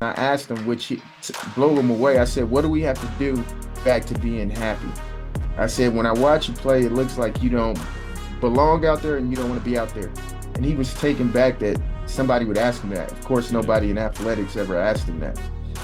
I asked him, which blew him away. I said, "What do we have to do back to being happy?" I said, "When I watch you play, it looks like you don't belong out there and you don't want to be out there." And he was taken back that somebody would ask him that. Of course, Yeah. nobody in athletics ever asked him that.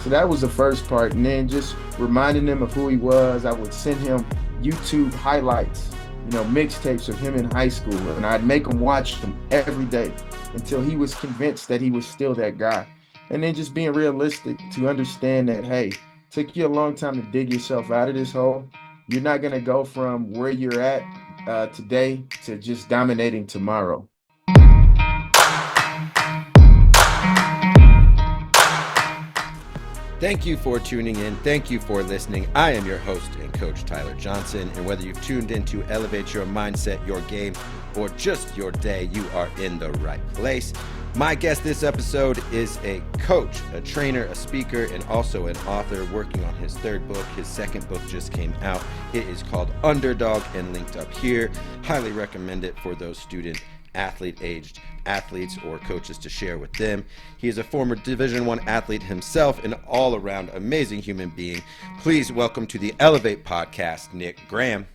So that was the first part. And then just reminding him of who he was. I would send him YouTube highlights, mixtapes of him in high school. And I'd make him watch them every day until he was convinced that he was still that guy. And then just being realistic to understand that, hey, it took you a long time to dig yourself out of this hole. You're not going to go from where you're at today to just dominating tomorrow. Thank you for tuning in. Thank you for listening. I am your host and coach, Tyler Johnson. And whether you've tuned in to elevate your mindset, your game, or just your day, you are in the right place. My guest this episode is a coach, a trainer, a speaker, and also an author working on his third book. His second book just came out. It is called Underdog and linked up here. Highly recommend it for those student athlete aged athletes or coaches to share with them. He is a former Division I athlete himself, an all-around amazing human being. Please welcome to the Elevate podcast, Nick Graham.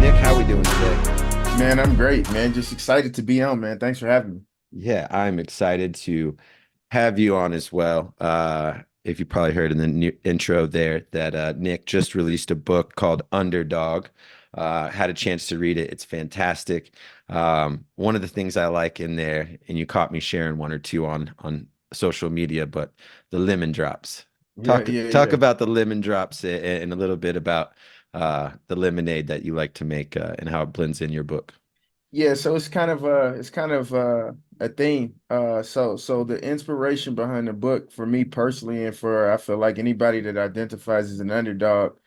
Nick, how we doing today? Man, I'm great, man. Just excited to be on, man. Thanks for having me. Yeah, I'm excited to have you on as well. If you probably heard in the intro there that Nick just released a book called Underdog. Had a chance to read it. It's fantastic. One of the things I like in there, and you caught me sharing one or two on social media, but the lemon drops. Yeah, Talk yeah. about the lemon drops and a little bit about the lemonade that you like to make and how it blends in your book. Yeah, so it's kind of a theme. So the inspiration behind the book for me personally, and for I feel like anybody that identifies as an underdog,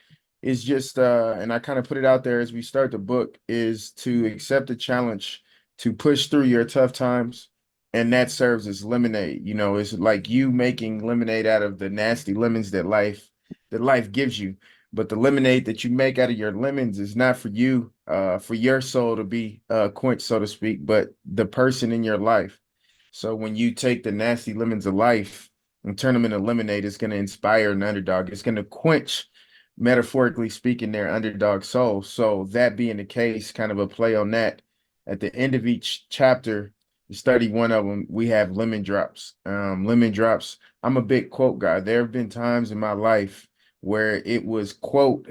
is just and I kind of put it out there as we start the book, is to accept the challenge, to push through your tough times, and that serves as lemonade. It's like you making lemonade out of the nasty lemons that life gives you. But the lemonade that you make out of your lemons is not for you, for your soul to be quenched, so to speak, but the person in your life. So when you take the nasty lemons of life and turn them into lemonade, it's going to inspire an underdog. It's going to quench, metaphorically speaking, their underdog soul. So that being the case, kind of a play on that. At the end of each chapter, there's 31 of them. We have lemon drops. Lemon drops. I'm a big quote guy. There have been times in my life where it was quotes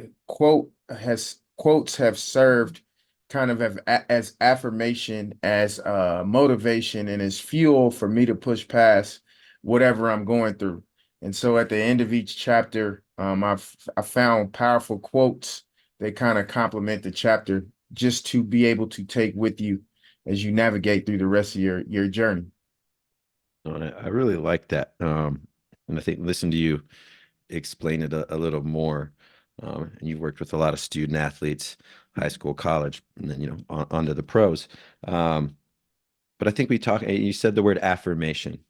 have served kind of as affirmation, as motivation, and as fuel for me to push past whatever I'm going through. And so at the end of each chapter, I found powerful quotes that kind of complement the chapter, just to be able to take with you as you navigate through the rest of your journey. I really like that. And I think listen to you explain it a little more. And you've worked with a lot of student athletes, high school, college, and then on to the pros. Um, but I think you said the word affirmation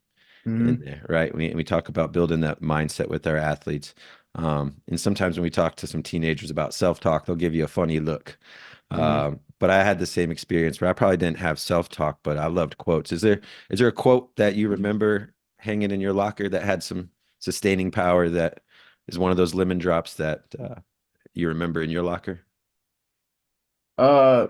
in Hmm. there, right? We talk about building that mindset with our athletes. And sometimes when we talk to some teenagers about self-talk, they'll give you a funny look. Hmm. But I had the same experience where I probably didn't have self-talk, but I loved quotes. Is there a quote that you remember hanging in your locker that had some sustaining power that is one of those lemon drops that you remember in your locker? I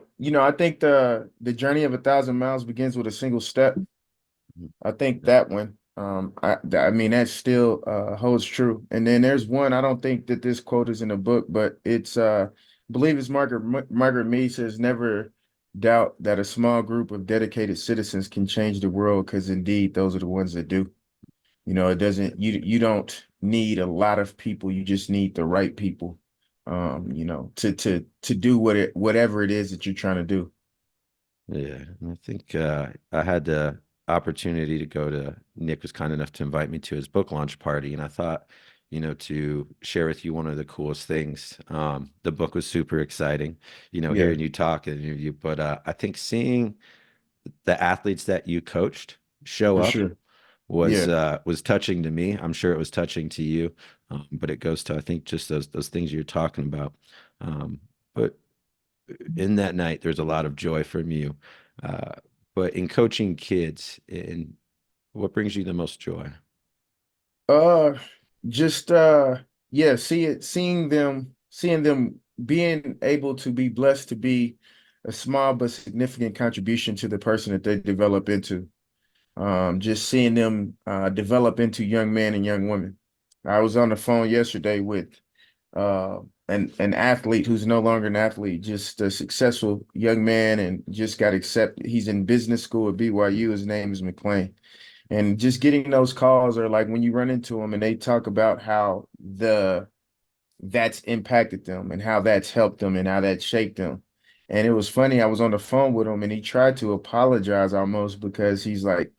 think the journey of 1,000 miles begins with a single step. Mhm. I think that one, I mean, that still holds true. And then there's one, I don't think that this quote is in the book, but I believe it's Margaret Mead says, "Never doubt that a small group of dedicated citizens can change the world, because indeed those are the ones that do." It doesn't, you don't need a lot of people, you just need the right people, to do whatever it is that you're trying to do. Yeah, and I think I had the opportunity to go to Nick was kind enough to invite me to his book launch party, and I thought, to share with you one of the coolest things. The book was super exciting, Yeah, hearing you talk and you, but I think seeing the athletes that you coached show for up sure. Yeah. was touching to me. I'm sure it was touching to you, but it goes to I think just those things you're talking about. But in that night, there's a lot of joy from you. Uh, but in coaching kids, in what brings you the most joy? Uh, just yeah, seeing them being able to be blessed to be a small but significant contribution to the person that they develop into. Just seeing them develop into young men and young women. I was on the phone yesterday with uh an athlete who's no longer an athlete, just a successful young man and just got accepted. He's in business school at BYU. His name is McLean. And just getting those calls are like when you run into them and they talk about how that's impacted them and how that's helped them and how that shaped them. And it was funny. I was on the phone with him and he tried to apologize almost because he's like,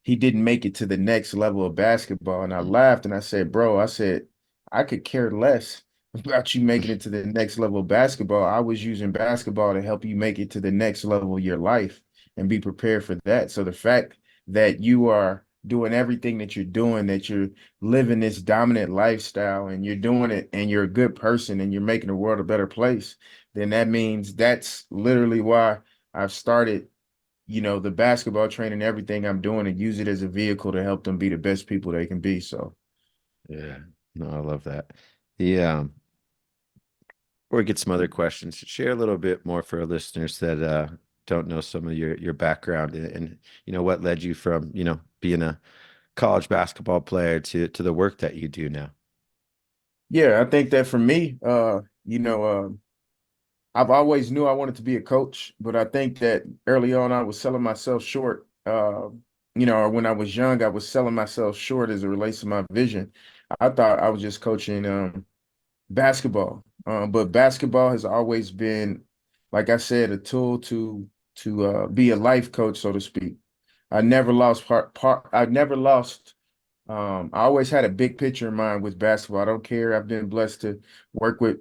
he didn't make it to the next level of basketball. And I laughed and I said, bro, I said, I could care less about you making it to the next level of basketball. I was using basketball to help you make it to the next level of your life and be prepared for that. So the fact that you are doing everything that you're doing, that you're living this dominant lifestyle and you're doing it and you're a good person and you're making the world a better place, then that means that's literally why I've started, the basketball training, everything I'm doing and use it as a vehicle to help them be the best people they can be. So, Yeah, no, I love that. Yeah, before we get some other questions, share a little bit more for our listeners that don't know some of your background and what led you from being a college basketball player to the work that you do now. yeah, I think that for me, I've always knew I wanted to be a coach, but I think that early on I was selling myself short. Or when I was young, I was selling myself short as it relates to my vision. I thought I was just coaching basketball, but basketball has always been, like I said, a tool to be a life coach, so to speak. I never lost part. I never lost I always had a big picture in mind with basketball. I don't care. I've been blessed to work with,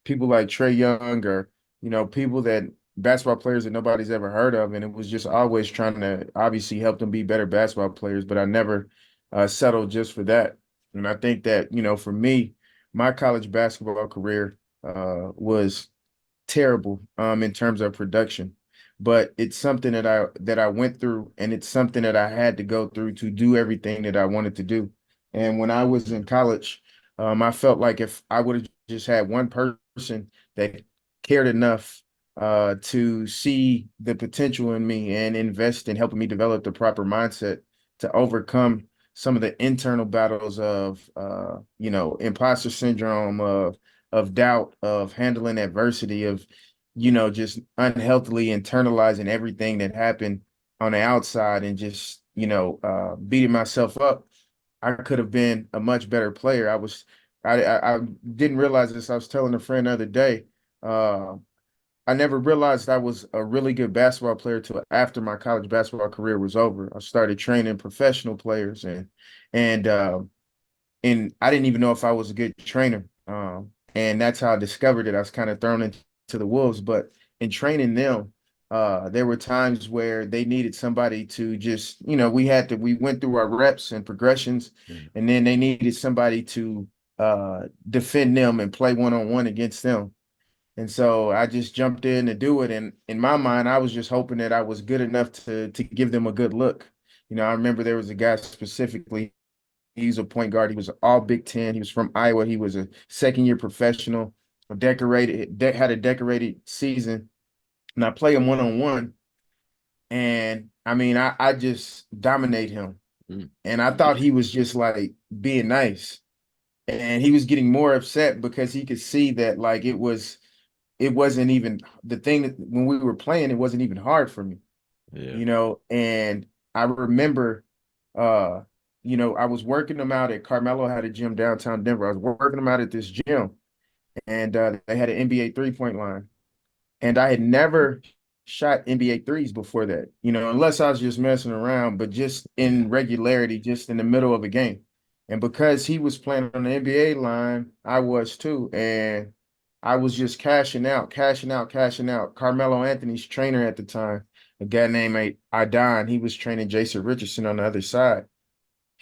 people like Trey Young or, people that basketball players that nobody's ever heard of. And it was just always trying to obviously help them be better basketball players, but I never settled just for that. And I think that, for me, my college basketball career was terrible in terms of production, but it's something that I went through, and it's something that I had to go through to do everything that I wanted to do. And when I was in college, I felt like if I would have just had one person that cared enough to see the potential in me and invest in helping me develop the proper mindset to overcome some of the internal battles of imposter syndrome, of doubt, of handling adversity, of, just unhealthily internalizing everything that happened on the outside and just, beating myself up. I could have been a much better player. I didn't realize this. I was telling a friend the other day. Uh, I never realized I was a really good basketball player till after my college basketball career was over. I started training professional players and and I didn't even know if I was a good trainer. And that's how I discovered it. I was kind of thrown into the wolves, but in training them, there were times where they needed somebody to just, we went through our reps and progressions, Yeah. and then they needed somebody to defend them and play one-on-one against them. And so I just jumped in to do it. And in my mind, I was just hoping that I was good enough to give them a good look. I remember there was a guy specifically. He's a point guard. He was all Big Ten. He was from Iowa. He was a second-year professional, had a decorated season. And I play him one-on-one. And I mean, I just dominate him. Mm. And I thought he was just like being nice. And he was getting more upset because he could see that like it wasn't even the thing that when we were playing, it wasn't even hard for me, Yeah. and I remember uh, I was working them out at Carmelo had a gym downtown Denver. I was working them out at this gym, and they had an NBA three-point line. And I had never shot NBA threes before that, unless I was just messing around, but just Yeah. in regularity, just in the middle of a game. And because he was playing on the NBA line, I was too. And I was just cashing out, cashing out, cashing out. Carmelo Anthony's trainer at the time, a guy named Idon, he was training Jason Richardson on the other side.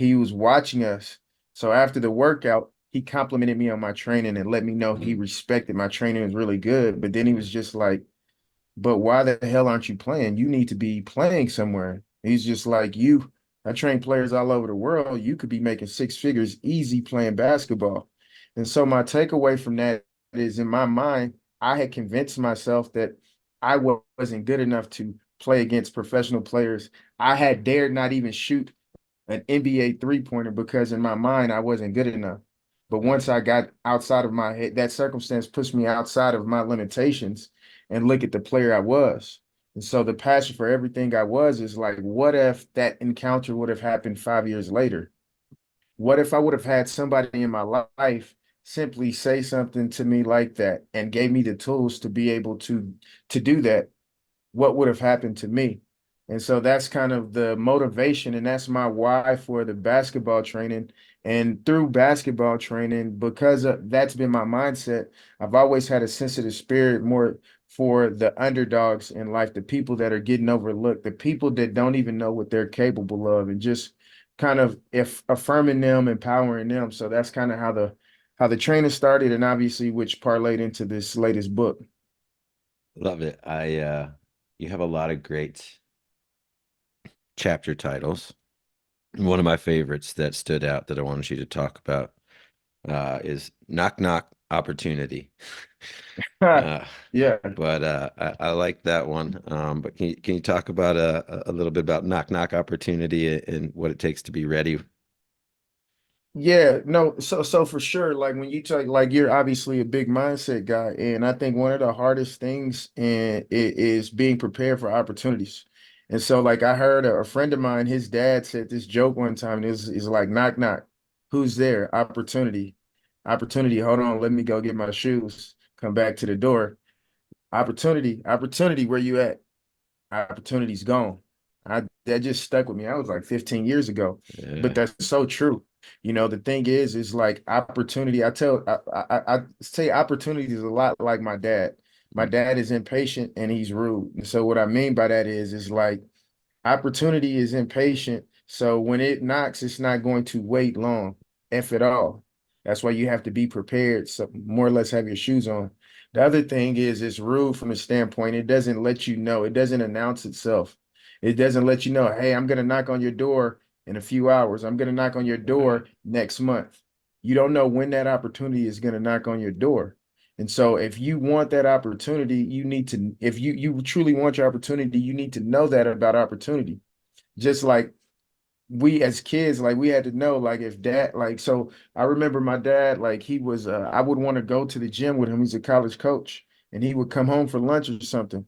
he was watching us. So after the workout, he complimented me on my training and let me know he respected my training was really good. But then he was just like, but why the hell aren't you playing? You need to be playing somewhere. He's just like, you, I train players all over the world. You could be making six figures easy playing basketball. And so my takeaway from that is in my mind, I had convinced myself that wasn't good enough to play against professional players. I had dared not even shoot an NBA three-pointer because in my mind I wasn't good enough. But once I got outside of my head, that circumstance pushed me outside of my limitations and look at the player I was. And so the passion for everything I was is like, what if that encounter would have happened 5 years later? What if I would have had somebody in my life simply say something to me like that and gave me the tools to be able to do that? What would have happened to me? And so that's kind of the motivation, and that's my why for the basketball training. And through basketball training, because that's been my mindset, I've always had a sensitive spirit more for the underdogs in life, the people that are getting overlooked, the people that don't even know what they're capable of, and just kind of if affirming them, empowering them. So that's kind of how the training started, and obviously which parlayed into this latest book. Love it. You have a lot of great chapter titles. One of my favorites that stood out that I wanted you to talk about is Knock Knock Opportunity. Uh, Yeah. I like that one. But can you talk about a little bit about Knock Knock Opportunity and what it takes to be ready? Yeah, no, so for sure, like when you talk, like you're obviously a big mindset guy, and I think one of the hardest things is being prepared for opportunities. And so, like I heard a friend of mine, his dad said this joke one time, and is like knock knock, who's there? Opportunity, opportunity. Hold on, let me go get my shoes. Come back to the door. Opportunity, opportunity. Where you at? Opportunity's gone. That just stuck with me. I was like 15 years ago, but Yeah. that's so true. You know, the thing is like opportunity. I say opportunity is a lot like my dad. My dad is impatient and he's rude. And so what I mean by that is like opportunity is impatient. So when it knocks, it's not going to wait long, if at all. That's why you have to be prepared. So more or less have your shoes on. The other thing is it's rude from the standpoint, it doesn't let you know, it doesn't announce itself. It doesn't let you know, hey, I'm gonna knock on your door in a few hours. I'm gonna knock on your Right. door next month. You don't know when that opportunity is gonna knock on your door. And so if you want that opportunity, you need to, if you truly want your opportunity, you need to know that about opportunity. Just like we as kids, like we had to know, like if dad, like so I remember my dad, like he was I would want to go to the gym with him. He's a college coach, and he would come home for lunch or something.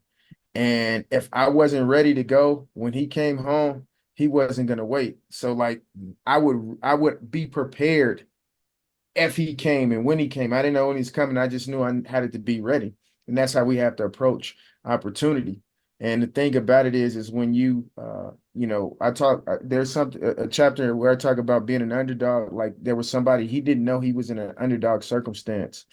And if I wasn't ready to go when he came home, he wasn't gonna wait. So like I would be prepared if he came and when he came. I didn't know when he's coming. I just knew I had to be ready. And that's how we have to approach opportunity. And the thing about it is when you, you know, I talk, there's something, a chapter where I talk about being an underdog. Like there was somebody, he didn't know he was in an underdog circumstance.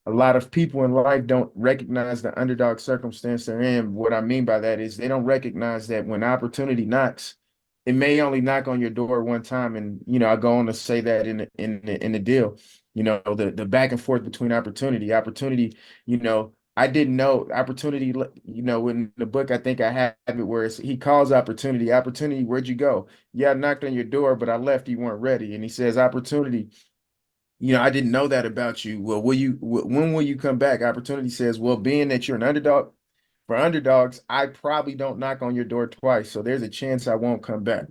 A lot of people in life don't recognize the underdog circumstance they're in. What I mean by that is they don't recognize that when opportunity knocks, it may only knock on your door one time. And you know, I go on to say that in the deal, you know, the back and forth between opportunity, you know, I didn't know opportunity, you know, in the book, I think I have it where he calls opportunity, where'd you go? Yeah, I knocked on your door, but I left, you weren't ready. And he says, opportunity, you know, I didn't know that about you. Well, when will you come back? Opportunity says, well, being that you're an underdog, for underdogs, I probably don't knock on your door twice. So there's a chance I won't come back.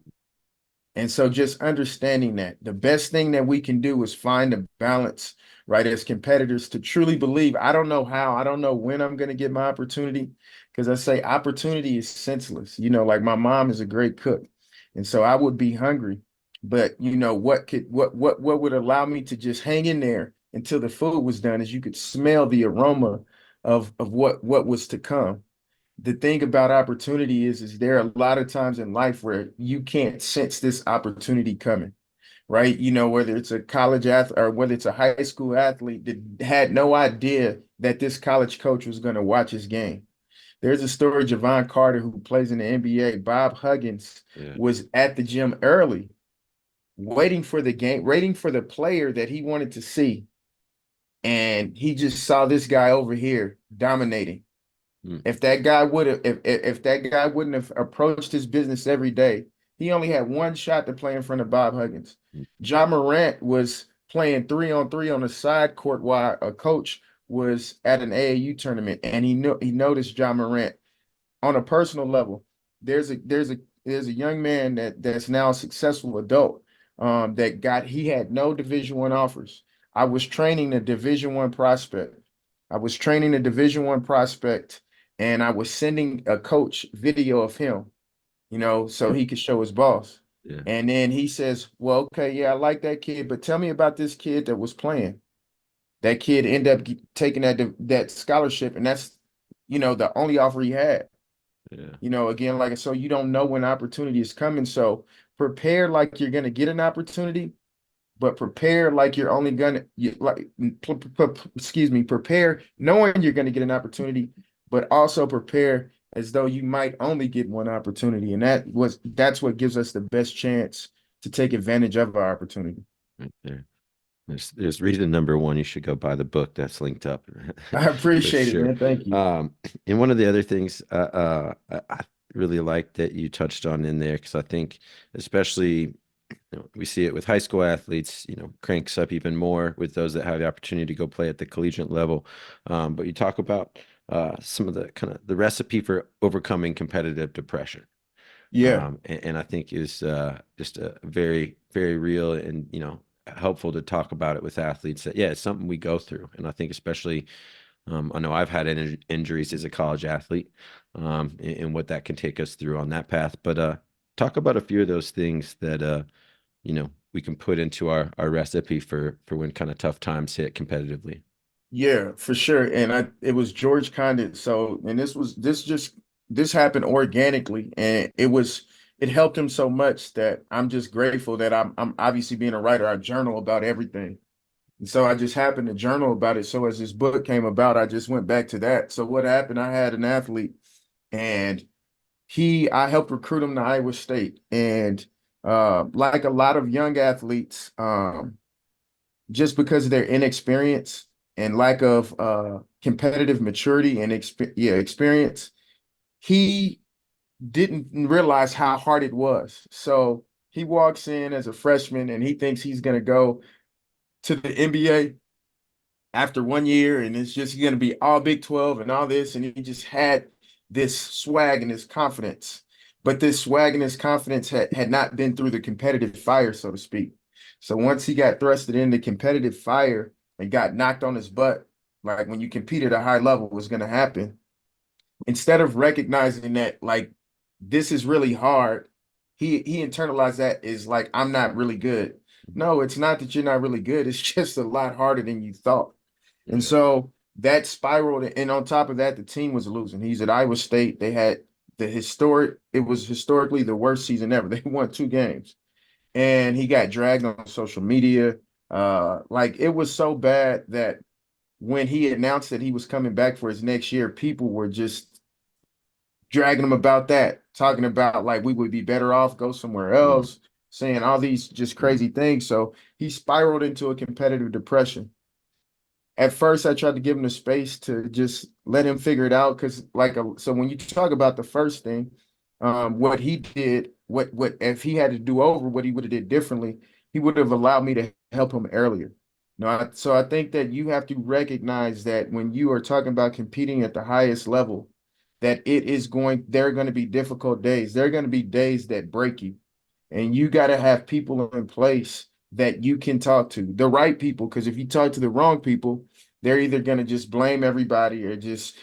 And so just understanding that the best thing that we can do is find a balance, right? As competitors to truly believe, I don't know how, I don't know when I'm going to get my opportunity. Because I say opportunity is senseless. You know, like my mom is a great cook. And so I would be hungry. But you know, what would allow me to just hang in there until the food was done is you could smell the aroma of what was to come. The thing about opportunity is there are a lot of times in life where you can't sense this opportunity coming, right? You know, whether it's a college athlete or whether it's a high school athlete that had no idea that this college coach was going to watch his game. There's a story, Javon Carter, who plays in the NBA. Bob Huggins Yeah. was at the gym early waiting for the game, waiting for the player that he wanted to see. And he just saw this guy over here dominating. Mm, If that guy would have, if that guy wouldn't have approached his business every day, he only had one shot to play in front of Bob Huggins. mm, John Morant was playing 3-on-3 on the side court while a coach was at an AAU tournament, and he noticed John Morant on a personal level. There's a young man that's now a successful adult that got he had no Division 1 offers. I was training a Division 1 prospect. I was training a Division 1 prospect, and I was sending a coach video of him, so he could show his boss. yeah, And then he says, "Well, okay, yeah, I like that kid, but tell me about this kid that was playing." That kid ended up taking that scholarship, and that's the only offer he had. yeah, Again, like, so you don't know when opportunity is coming. So prepare like you're going to get an opportunity, but prepare like you're only going to, excuse me, prepare knowing you're going to get an opportunity, but also prepare as though you might only get one opportunity. And that's what gives us the best chance to take advantage of our opportunity. right there. There's reason number one you should go buy the book that's linked up I for appreciate it, sure. man. Thank you. And one of the other things I really like that you touched on in there, because I think especially we see it with high school athletes, cranks up even more with those that have the opportunity to go play at the collegiate level. But you talk about some of the kind of the recipe for overcoming competitive depression. Yeah. And I think is just a very, very real and helpful to talk about it with athletes. That yeah, it's something we go through, and I think especially I know I've had injuries as a college athlete, and what that can take us through on that path. But talk about a few of those things that we can put into our recipe for when kind of tough times hit competitively. Yeah, for sure. And it was George Condit. So, and this happened organically, and it helped him so much that I'm just grateful that I'm obviously being a writer. I journal about everything. And so I just happened to journal about it. So as this book came about, I just went back to that. So what happened, I had an athlete, and I helped recruit him to Iowa State. And like a lot of young athletes, just because of their inexperience and lack of competitive maturity and experience, he didn't realize how hard it was. So he walks in as a freshman and he thinks he's going to go to the NBA after 1 year and it's just going to be all Big 12 and all this. And he just had this swag and this confidence. But this swag and this confidence had not been through the competitive fire, so to speak. So once he got thrusted into competitive fire and got knocked on his butt, like when you compete at a high level was going to happen, instead of recognizing that like this is really hard, he internalized that as like I'm not really good. No, it's not that you're not really good. It's just a lot harder than you thought. And Yeah, so that spiraled. And on top of that, the team was losing. He's at Iowa State. They had it was historically the worst season ever. They won 2 games. And he got dragged on social media. Like it was so bad that when he announced that he was coming back for his next year, people were just dragging him about that, talking about like we would be better off, go somewhere mm, else, saying all these just mm, crazy things. So he spiraled into a competitive depression. At first I tried to give him the space to just let him figure it out because so when you talk about the first thing, what he did, what if he had to do over what he would have did differently, he would have allowed me to help him earlier. No, so I think that you have to recognize that when you are talking about competing at the highest level, that there are going to be difficult days. There are going to be days that break you. And you got to have people in place that you can talk to, the right people. Because if you talk to the wrong people, they're either going to just blame everybody or just,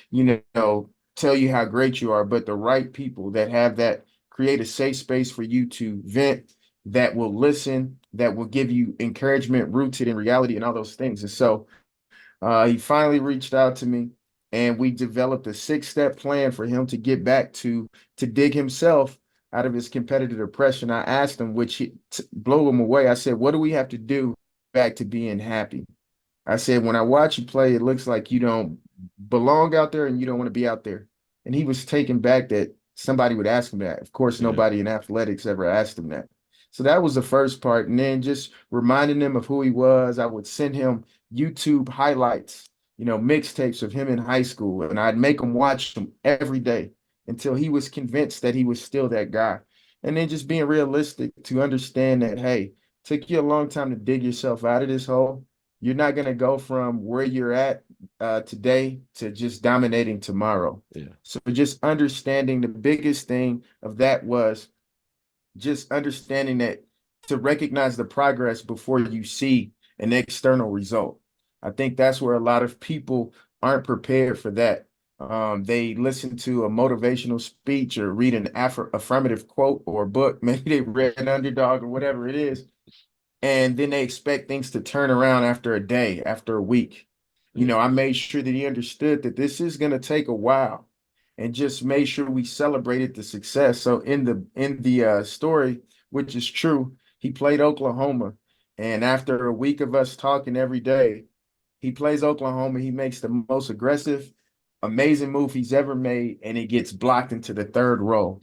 tell you how great you are. But the right people that have that create a safe space for you to vent, that will listen, that will give you encouragement rooted in reality and all those things. And so he finally reached out to me and we developed a 6-step plan for him to get back to dig himself out of his competitive depression. I asked him, which blew him away. I said, "What do we have to do back to being happy?" I said, "When I watch you play, it looks like you don't belong out there and you don't want to be out there." And he was taken back that somebody would ask him that. Of course, yeah, nobody in athletics ever asked him that. So that was the first part. And then just reminding him of who he was. I would send him YouTube highlights, mixtapes of him in high school. And I'd make him watch them every day until he was convinced that he was still that guy. And then just being realistic to understand that, hey, took you a long time to dig yourself out of this hole. You're not going to go from where you're at today to just dominating tomorrow. Yeah. So just understanding the biggest thing of that was just understanding that to recognize the progress before you see an external result. I think that's where a lot of people aren't prepared for that. They listen to a motivational speech or read an affirmative quote or book. Maybe they read an Underdog or whatever it is, and then they expect things to turn around after a day, after a week. Yeah. I made sure that he understood that this is going to take a while and just made sure we celebrated the success. So in the story, which is true, he played Oklahoma, and after a week of us talking every day, he plays Oklahoma. He makes the most aggressive, amazing move he's ever made, and it gets blocked into the third row.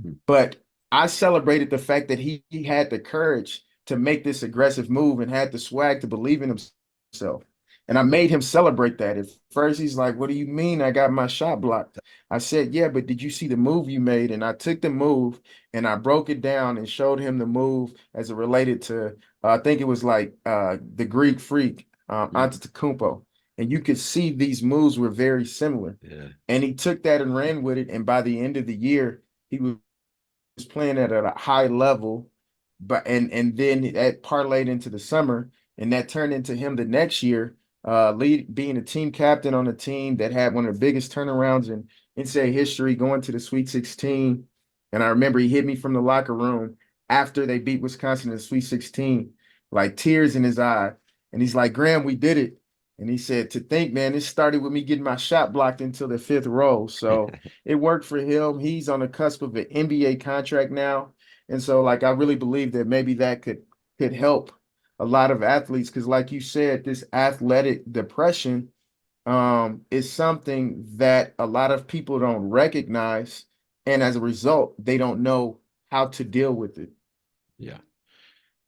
Mhm. But I celebrated the fact that he had the courage to make this aggressive move and had the swag to believe in himself. And I Yeah. made him celebrate that. At first, he's like, "What do you mean I got my shot blocked?" I said, "Yeah, but did you see the move you made?" And I took the move and I broke it down and showed him the move as it related to, I think it was like the Greek freak, Mhm. Antetokounmpo. And you could see these moves were very similar. Yeah. And he took that and ran with it. And by the end of the year, he was playing at a high level, but and then that parlayed into the summer, and that turned into him the next year, lead being a team captain on a team that had one of the biggest turnarounds in NCAA history, going to the Sweet 16. And I remember he hit me from the locker room after they beat Wisconsin in the Sweet 16, like tears in his eye, and he's like, "Graham, we did it." And he said, "To think, man, this started with me getting my shot blocked until the fifth row." So it worked for him. He's on the cusp of an NBA contract now. And so like I really believe that maybe that could help a lot of athletes because like you said, this athletic depression is something that a lot of people don't recognize. And as a result, they don't know how to deal with it. Yeah.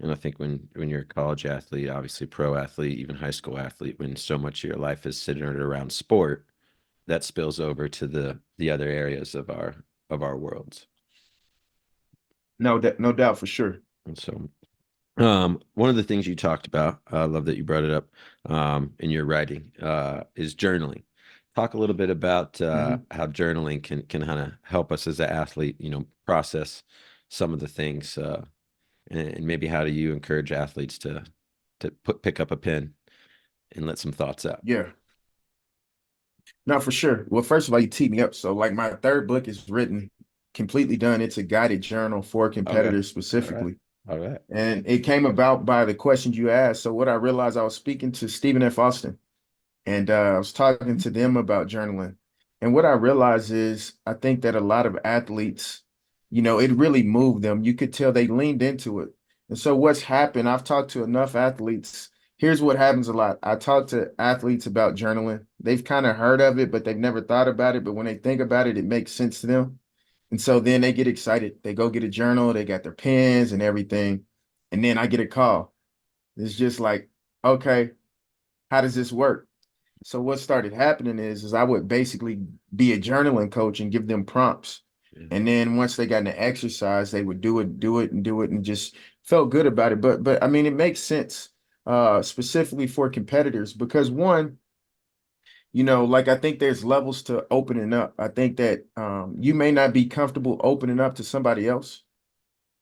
And I think when you're a college athlete, obviously pro athlete, even high school athlete, when so much of your life is centered around sport, that spills over to the other areas of our worlds. No doubt for sure. And so one of the things you talked about, I love that you brought it up in your writing, is journaling. Talk a little bit about Mhm. how journaling can kind of help us as an athlete, process some of the things, and maybe how do you encourage athletes to pick up a pen and let some thoughts out. Yeah. No, for sure. Well, first of all, you teed me up. So, like, my third book is written, completely done. It's a guided journal for Okay. competitors All right. specifically. All right. And it came about by the questions you asked. So, what I realized, I was speaking to Stephen F. Austin, and I was talking to them about journaling. And what I realized is, I think that a lot of athletes, it really moved them. You could tell they leaned into it. And so, what's happened, I've talked to enough athletes. Here's what happens a lot. I talk to athletes about journaling. They've kind of heard of it, but they've never thought about it. But when they think about it, it makes sense to them. And so then they get excited. They go get a journal, they got their pens and everything. And then I get a call. It's just like, okay, how does this work? So what started happening is I would basically be a journaling coach and give them prompts. Yeah. And then once they got into exercise, they would do it and just felt good about it. But I mean it makes sense specifically for competitors because one, like I think there's levels to opening up. I think that you may not be comfortable opening up to somebody else.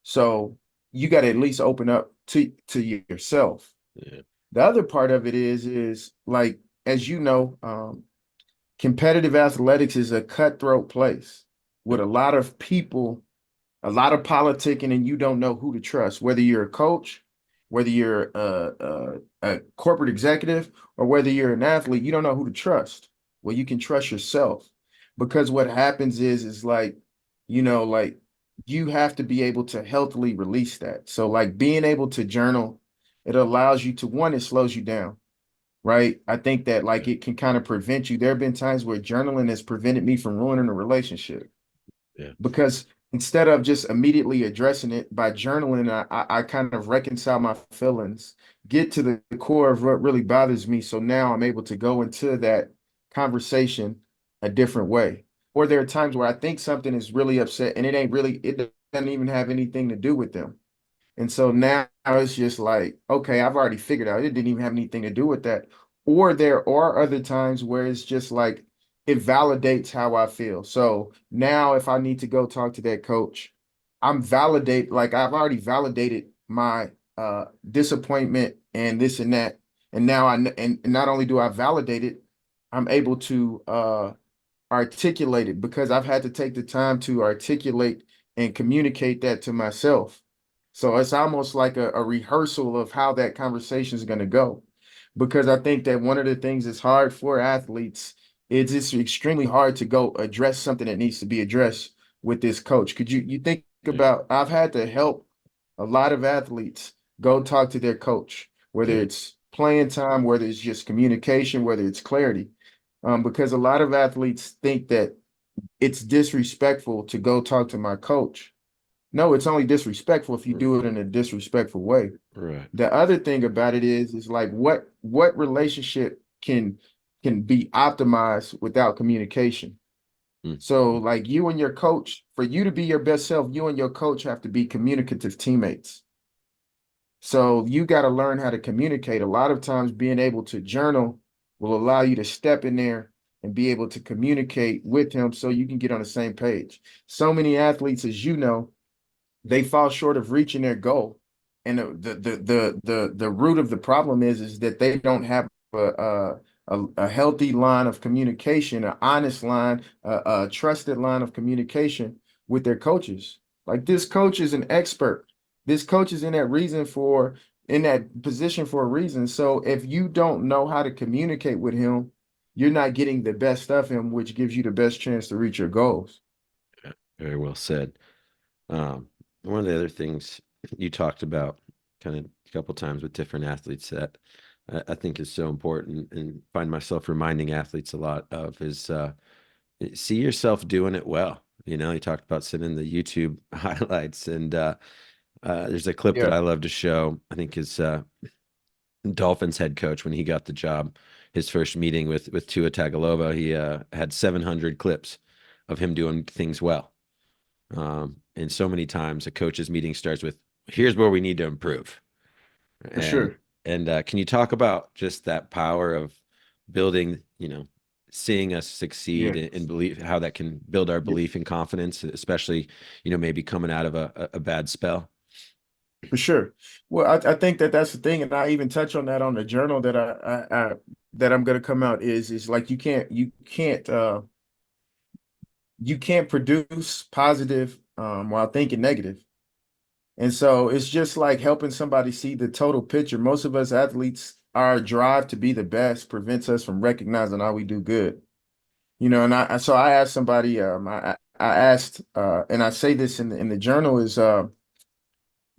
So you got to at least open up to yourself. Yeah. The other part of it is like, as you know, competitive athletics is a cutthroat place with Yep. a lot of people, a lot of politicking, and you don't know who to trust, whether you're a coach, whether you're a corporate executive, or whether you're an athlete, you don't know who to trust. Well, you can trust yourself because what happens is like, like you have to be able to healthily release that. So, like being able to journal, it allows you to, one, it slows you down, right? I think that Yeah. like it can kind of prevent you. There have been times where journaling has prevented me from ruining a relationship Yeah. because instead of just immediately addressing it by journaling, I kind of reconcile my feelings, get to the core of what really bothers me. So now I'm able to go into that conversation a different way. Or there are times where I think something is really upset and it doesn't even have anything to do with them. And so now it's just like, okay, I've already figured out it didn't even have anything to do with that. Or there are other times where it's just like it validates how I feel. So now if I need to go talk to that coach, like I've already validated my disappointment and this and that. And now and not only do I validate it, I'm able to articulate it because I've had to take the time to articulate and communicate that to myself. So it's almost like a rehearsal of how that conversation is going to go. Because I think that one of the things that's hard for athletes is it's extremely hard to go address something that needs to be addressed with this coach. Could you think Yeah. about I've had to help a lot of athletes go talk to their coach, whether Yeah. it's playing time, whether it's just communication, whether it's clarity. Because a lot of athletes think that it's disrespectful to go talk to my coach. No, it's only disrespectful if you r- do it in a disrespectful way. Right. The other thing about it is like what relationship can be optimized without communication? Mm. So like you and your coach, for you to be your best self, you and your coach have to be communicative teammates. So you got to learn how to communicate. A lot of times being able to journal will allow you to step in there and be able to communicate with him so you can get on the same page. So many athletes, as you know, they fall short of reaching their goal. And the root of the problem is that they don't have a healthy line of communication, an honest line, a trusted line of communication with their coaches. Like this coach is an expert. This coach is in that position for a reason. So if you don't know how to communicate with him, you're not getting the best of him, which gives you the best chance to reach your goals. Yeah. Very well said. One of the other things you talked about kind of a couple times with different athletes that I think is so important and find myself reminding athletes a lot of is see yourself doing it well. You know, you talked about sending the YouTube highlights, and there's a clip that Yeah, I love to show. I think his Dolphins head coach when he got the job, his first meeting with Tua Tagovailoa, he had 700 clips of him doing things well. And so many times a coach's meeting starts with, "Here's where we need to improve." for And sure. can you talk about just that power of building, seeing us succeed Yeah. and believe how that can build our Yeah. belief and confidence, especially, maybe coming out of a bad spell. For sure. Well, I think that that's the thing, and I even touch on that on the journal that I that I'm going to come out is like you can't produce positive while thinking negative. And so it's just like helping somebody see the total picture. Most of us athletes, our drive to be the best prevents us from recognizing how we do good. And so I asked somebody, I asked, and I say this in the journal is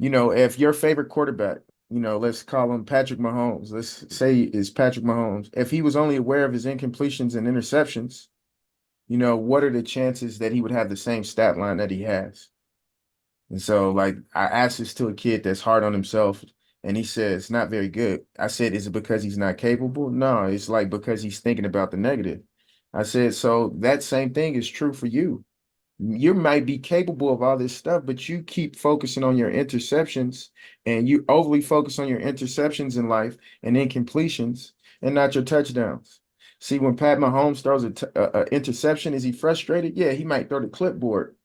if your favorite quarterback, let's call him Patrick Mahomes, let's say is Patrick Mahomes, if he was only aware of his incompletions and interceptions, what are the chances that he would have the same stat line that he has? And so, like, I asked this to a kid that's hard on himself, and he said it's not very good. I said, is it because he's not capable? No, it's like because he's thinking about the negative. I said, so that same thing is true for you. You might be capable of all this stuff, but you keep focusing on your interceptions and you overly focus on your interceptions in life and incompletions and not your touchdowns. See, when Pat Mahomes throws a interception, is he frustrated? Yeah, he might throw the clipboard,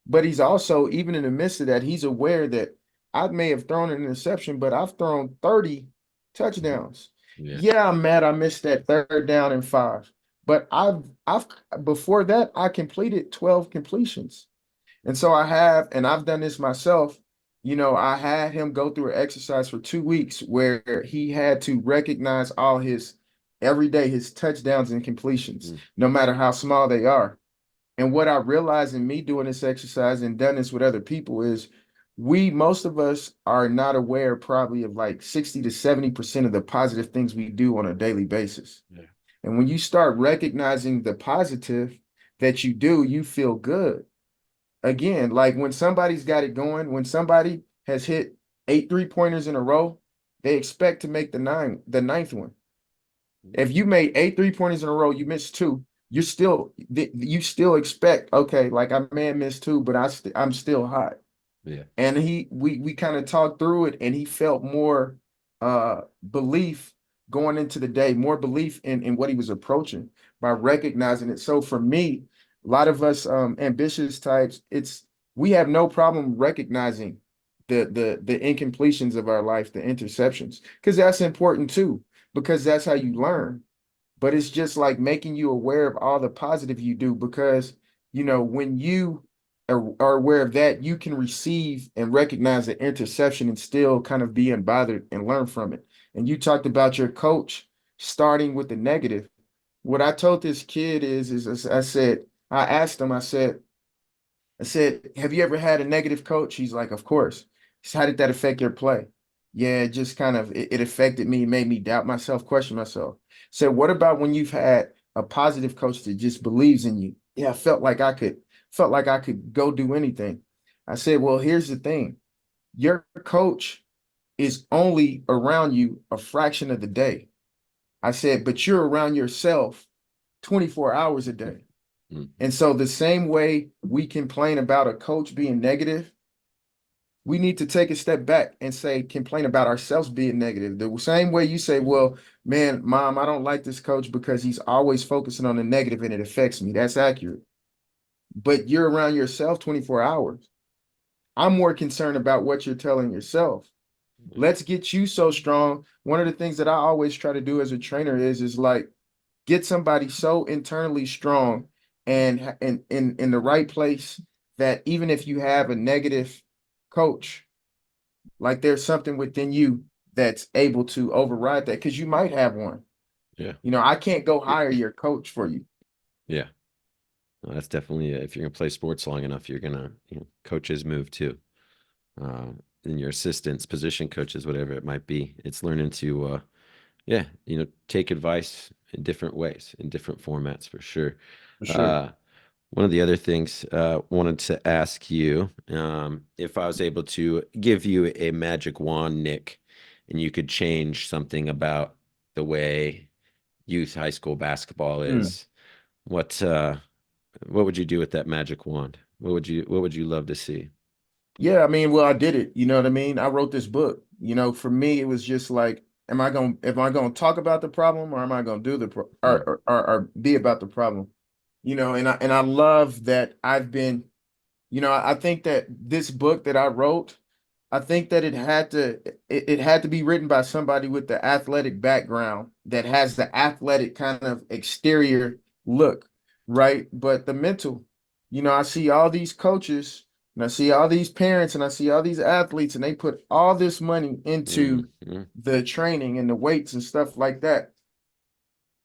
but he's also, even in the midst of that, he's aware that I may have thrown an interception, but I've thrown 30 Mhm. touchdowns. Yeah. Yeah, I'm mad I missed that third down and five. But I've before that I completed 12 completions. And so and I've done this myself. I had him go through an exercise for 2 weeks where he had to recognize all his every day his touchdowns and completions, Mm. no matter how small they are. And what I realized in me doing this exercise and done this with other people is most of us are not aware probably of like 60 to 70% of the positive things we do on a daily basis. Yeah. And when you start recognizing the positive that you do, you feel good. again, like when somebody's got it going, when somebody has hit 8 3-pointers in a row, they expect to make the ninth one. If you made 8 3-pointers in a row, you missed two, you still expect, okay, like I may have missed two, but I'm still hot. Yeah. And we kind of talked through it, and he felt more belief going into the day, more belief in what he was approaching by recognizing it. So for me, a lot of us ambitious types, it's we have no problem recognizing the incompletions of our life, the interceptions, because that's important too, because that's how you learn. But it's just like making you aware of all the positive you do, because when you are aware of that, you can receive and recognize the interception and still kind of be unbothered and learn from it. And you talked about your coach starting with the negative. What I told this kid is I said, I asked him, I said, have you ever had a negative coach? He's like, of course. He said, how did that affect your play? Yeah, it just kind of it affected me, made me doubt myself, question myself. Said, what about when you've had a positive coach that just believes in you? Yeah, I felt like I could go do anything. I said, well, here's the thing. Your coach is only around you a fraction of the day. I said, but you're around yourself 24 hours a day. Mhm. And so the same way we complain about a coach being negative, we need to take a step back and say, complain about ourselves being negative. The same way you say, well, man, mom, I don't like this coach because he's always focusing on the negative and it affects me. That's accurate. But you're around yourself 24 hours. I'm more concerned about what you're telling yourself. Let's get you so strong. One of the things that I always try to do as a trainer is like get somebody so internally strong and in the right place that even if you have a negative coach, like there's something within you that's able to override that, because you might have one. Yeah. I can't go hire your coach for you. Yeah. No, that's definitely if you're gonna play sports long enough, you're gonna coaches move too. Uh, and your assistants, position coaches, whatever it might be. It's learning to yeah, take advice in different ways, in different formats for sure. For sure. Uh, one of the other things wanted to ask you if I was able to give you a magic wand, Nick, and you could change something about the way youth high school basketball Mm. is, what would you do with that magic wand? What would you love to see? Yeah, I mean, well, I did it. You know what I mean? I wrote this book. For me, it was just like, am I gonna talk about the problem, or am I gonna do the pro Mm, or be about the problem? And I love that I've been, I think that this book that I wrote, I think that it had to be written by somebody with the athletic background that has the athletic kind of exterior look, right? But the mental, I see all these coaches and I see all these parents and I see all these athletes, and they put all this money mm, into mm, the training and the weights and stuff like that.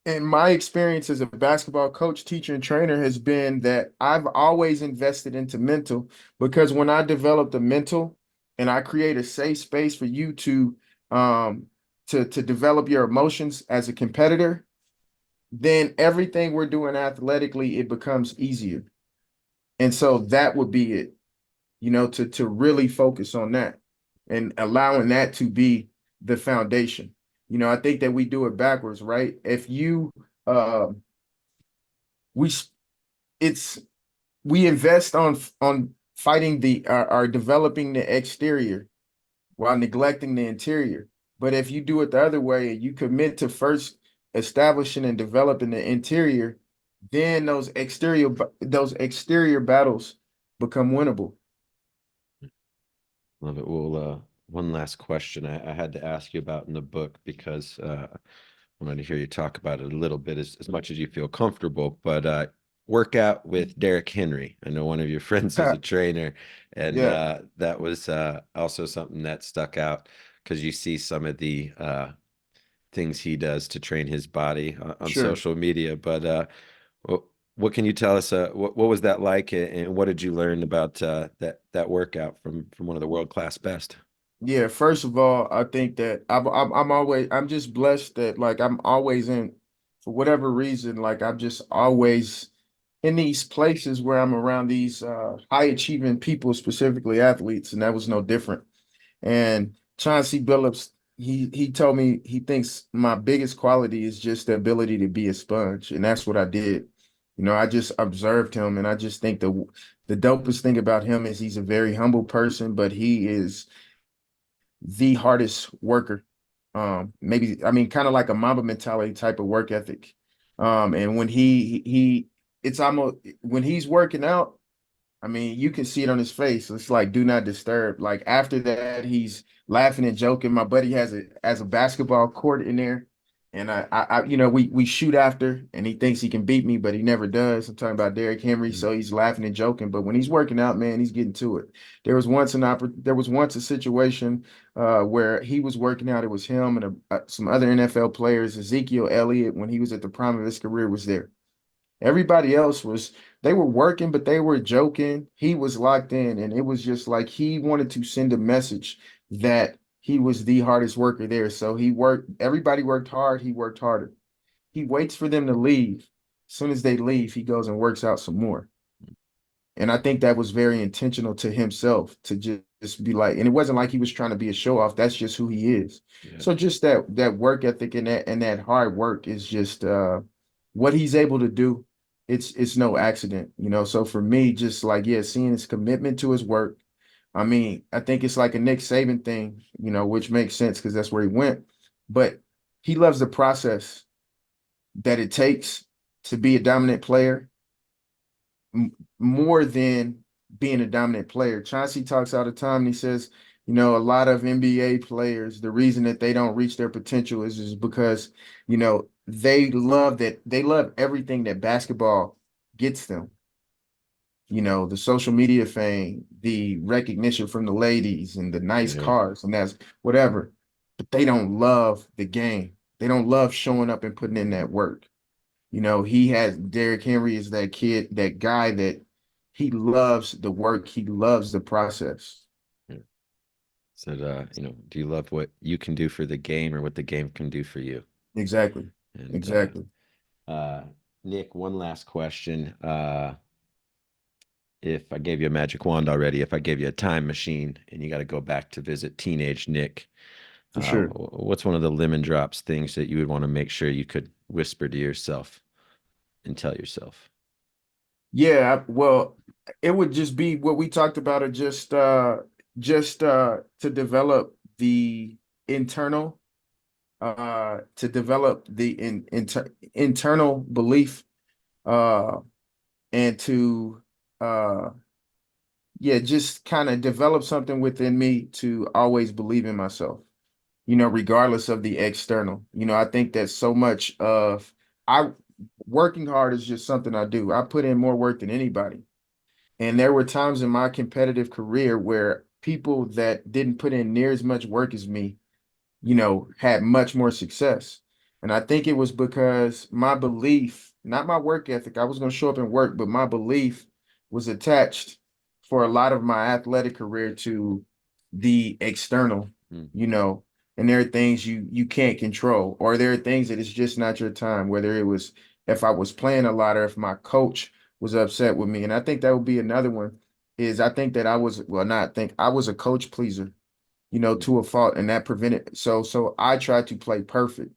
And my experience as a basketball coach, teacher, and trainer has been that I've always invested into mental, because when I develop the mental and I create a safe space for you um to develop your emotions as a competitor, then everything we're doing athletically, it becomes easier. And so that would be it, to really focus on that and allowing that to be the foundation. I think that we do it backwards, right? If you we it's we invest on fighting or developing the exterior while neglecting the interior. But if you do it the other way and you commit to first establishing and developing the interior, then those exterior battles become winnable. love it. Well, one last question I had to ask you about in the book because I wanted to hear you talk about it a little bit as much as you feel comfortable. But workout with Derrick Henry. I know one of your friends is a trainer, and Yeah, that was also something that stuck out because you see some of the things he does to train his body on sure. social media. But what can you tell us? What was that like, and what did you learn about that workout from one of the world class best? Yeah, first of all, I think that I'm just blessed that like I'm always in, for whatever reason, like I'm just always in these places where I'm around these high achieving people, specifically athletes, and that was no different. And Chauncey Billups, he told me he thinks my biggest quality is just the ability to be a sponge, and that's what I did. I just observed him, and I just think the dopest thing about him is he's a very humble person, but he is the hardest worker. Maybe I mean kind of like a Mamba mentality type of work ethic. And when it's almost when he's working out, I mean, you can see it on his face. It's like do not disturb. Like after that, he's laughing and joking. My buddy has a basketball court in there, and we shoot after, and he thinks he can beat me, but he never does. I'm talking about Derrick Henry, Mm. so he's laughing and joking. But when he's working out, man, he's getting to it. There was once a situation where he was working out. It was him and some other NFL players. Ezekiel Elliott, when he was at the prime of his career, was there. Everybody else they were working, but they were joking. He was locked in, and it was just like he wanted to send a message that he was the hardest worker there. So everybody worked hard, he worked harder. He waits for them to leave. As soon as they leave, he goes and works out some more. And I think that was very intentional to himself to just be like, and it wasn't like he was trying to be a show off. That's just who he is. Yeah. So just that work ethic and that hard work is just what he's able to do. It's no accident. So for me, just like yeah, seeing his commitment to his work. I mean, I think it's like a Nick Saban thing, which makes sense because that's where he went. But he loves the process that it takes to be a dominant player more than being a dominant player. Chauncey talks all the time and he says, a lot of NBA players, the reason that they don't reach their potential is because, they love everything that basketball gets them. The social media fame, the recognition from the ladies and the nice Yeah. cars, and that's whatever. But they don't love the game. They don't love showing up and putting in that work. He has Derrick Henry is that kid, that guy that he loves the work, he loves the process. Yeah. Said, do you love what you can do for the game or what the game can do for you? Exactly. And Exactly. uh, Nick, one last question. If I gave you a magic wand already, if I gave you a time machine and you got to go back to visit teenage Nick, For sure. what's one of the lemon drops things that you would want to make sure you could whisper to yourself and tell yourself? Yeah, well, it would just be what we talked about, or just to develop the internal to develop the internal belief uh and to uh yeah, just kind of develop something within me to always believe in myself, regardless of the external. I think that so much of I working hard is just something I do. I put in more work than anybody. And there were times in my competitive career where people that didn't put in near as much work as me, had much more success. And I think it was because my belief, not my work ethic, I was going to show up and work, but my belief was attached for a lot of my athletic career to the external, Mm. you know, and there are things you can't control, or there are things that it's just not your time, whether it was if I was playing a lot or if my coach was upset with me. And I think that would be another one is I think that I was, well, not think I was a coach pleaser, to a fault, and that prevented. So I tried to play perfect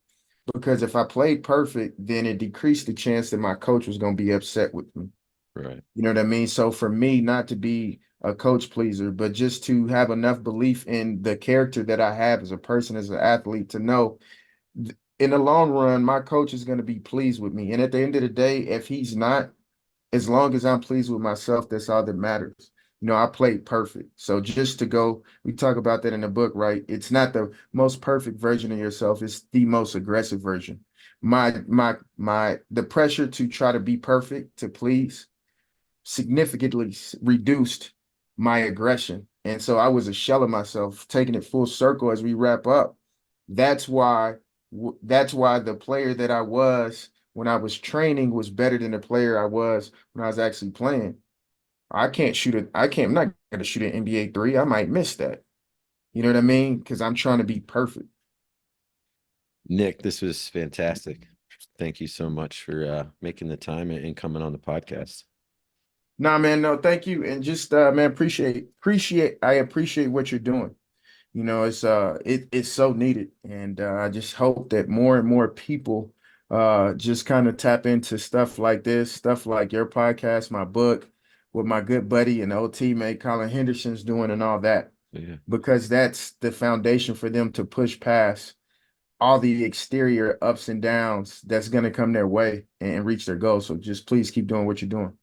because if I played perfect, then it decreased the chance that my coach was going to be upset with me. Right. You know what I mean? So for me, not to be a coach pleaser, but just to have enough belief in the character that I have as a person, as an athlete, to know in the long run, my coach is going to be pleased with me. And at the end of the day, if he's not, as long as I'm pleased with myself, that's all that matters. I played perfect. So just to go, we talk about that in the book, right? It's not the most perfect version of yourself, it's the most aggressive version. The pressure to try to be perfect, to please, significantly reduced my aggression. And so I was a shell of myself, taking it full circle as we wrap up. That's why that's why the player that I was when I was training was better than the player I was when I was actually playing. I'm not gonna shoot an NBA three. I might miss that. You know what I mean? Because I'm trying to be perfect. Nick, this was fantastic. Thank you so much for making the time and coming on the podcast. Nah, man, no, thank you. And just man, I appreciate what you're doing. You know, it's so needed. And I just hope that more and more people just kind of tap into stuff like this, stuff like your podcast, my book, what my good buddy and old teammate Colin Henderson's doing and all that, Yeah. because that's the foundation for them to push past all the exterior ups and downs that's going to come their way and reach their goals. So just please keep doing what you're doing.